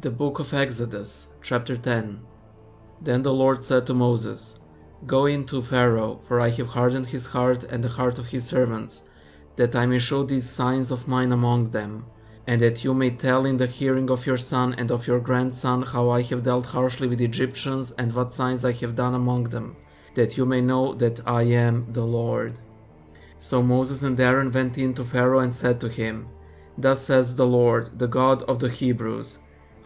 The Book of Exodus, chapter 10. Then the Lord said to Moses, Go in to Pharaoh, for I have hardened his heart and the heart of his servants, that I may show these signs of mine among them, and that you may tell in the hearing of your son and of your grandson how I have dealt harshly with Egyptians and what signs I have done among them, that you may know that I am the Lord. So Moses and Aaron went in to Pharaoh and said to him, Thus says the Lord, the God of the Hebrews,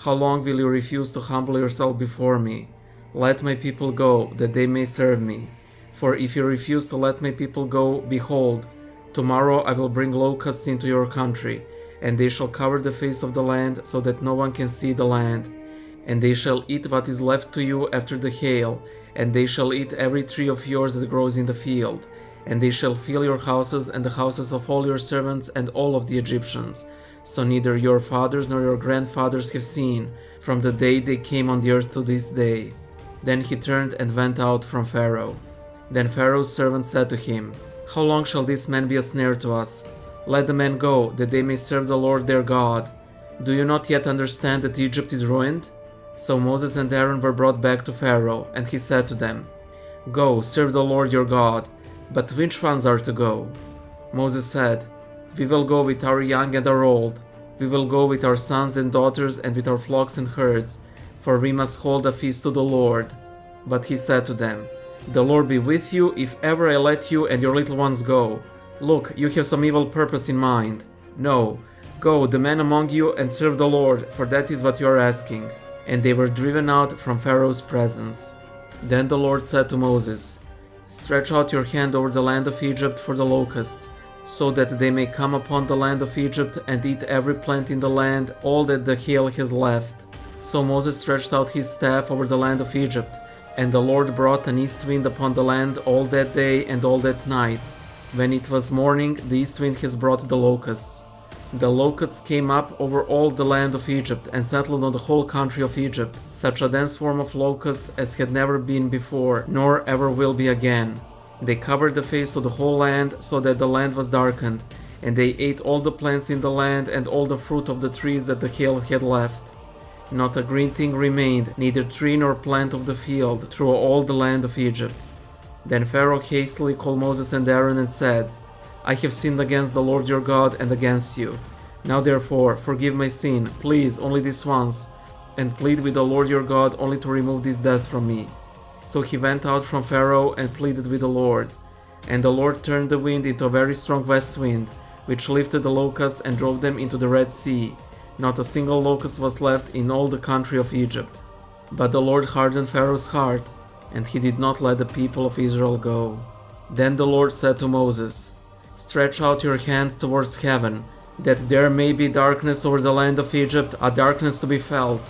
How long will you refuse to humble yourself before me? Let my people go, that they may serve me. For if you refuse to let my people go, behold, tomorrow I will bring locusts into your country, and they shall cover the face of the land, so that no one can see the land. And they shall eat what is left to you after the hail, and they shall eat every tree of yours that grows in the field. And they shall fill your houses and the houses of all your servants and all of the Egyptians. So neither your fathers nor your grandfathers have seen, from the day they came on the earth to this day. Then he turned and went out from Pharaoh. Then Pharaoh's servants said to him, How long shall this man be a snare to us? Let the men go, that they may serve the Lord their God. Do you not yet understand that Egypt is ruined? So Moses and Aaron were brought back to Pharaoh, and he said to them, Go, serve the Lord your God. But which ones are to go? Moses said, We will go with our young and our old. We will go with our sons and daughters and with our flocks and herds, for we must hold a feast to the Lord. But he said to them, The Lord be with you if ever I let you and your little ones go. Look, you have some evil purpose in mind. No, go, the men among you, and serve the Lord, for that is what you are asking. And they were driven out from Pharaoh's presence. Then the Lord said to Moses, Stretch out your hand over the land of Egypt for the locusts, so that they may come upon the land of Egypt and eat every plant in the land, all that the hail has left. So Moses stretched out his staff over the land of Egypt, and the Lord brought an east wind upon the land all that day and all that night. When it was morning, the east wind has brought the locusts. The locusts came up over all the land of Egypt and settled on the whole country of Egypt, such a dense swarm of locusts as had never been before, nor ever will be again. They covered the face of the whole land, so that the land was darkened, and they ate all the plants in the land and all the fruit of the trees that the hail had left. Not a green thing remained, neither tree nor plant of the field, through all the land of Egypt. Then Pharaoh hastily called Moses and Aaron and said, I have sinned against the Lord your God and against you. Now therefore, forgive my sin, please, only this once, and plead with the Lord your God only to remove this death from me. So he went out from Pharaoh and pleaded with the Lord. And the Lord turned the wind into a very strong west wind, which lifted the locusts and drove them into the Red Sea. Not a single locust was left in all the country of Egypt. But the Lord hardened Pharaoh's heart, and he did not let the people of Israel go. Then the Lord said to Moses, Stretch out your hand towards heaven, that there may be darkness over the land of Egypt, a darkness to be felt.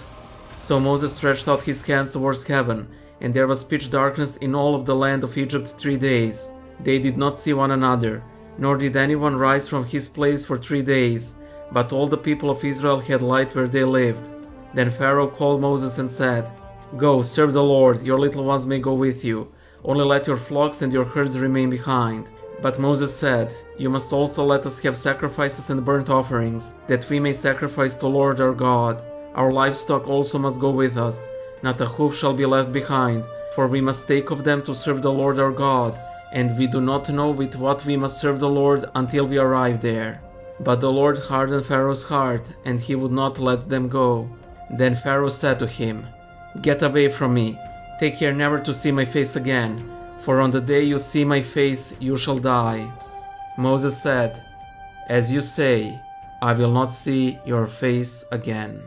So Moses stretched out his hand towards heaven, and there was pitch darkness in all of the land of Egypt 3 days. They did not see one another, nor did anyone rise from his place for 3 days, but all the people of Israel had light where they lived. Then Pharaoh called Moses and said, Go, serve the Lord, your little ones may go with you. Only let your flocks and your herds remain behind. But Moses said, You must also let us have sacrifices and burnt offerings, that we may sacrifice to Lord our God. Our livestock also must go with us. Not a hoof shall be left behind, for we must take of them to serve the Lord our God, and we do not know with what we must serve the Lord until we arrive there. But the Lord hardened Pharaoh's heart, and he would not let them go. Then Pharaoh said to him, Get away from me, take care never to see my face again, for on the day you see my face you shall die. Moses said, As you say, I will not see your face again.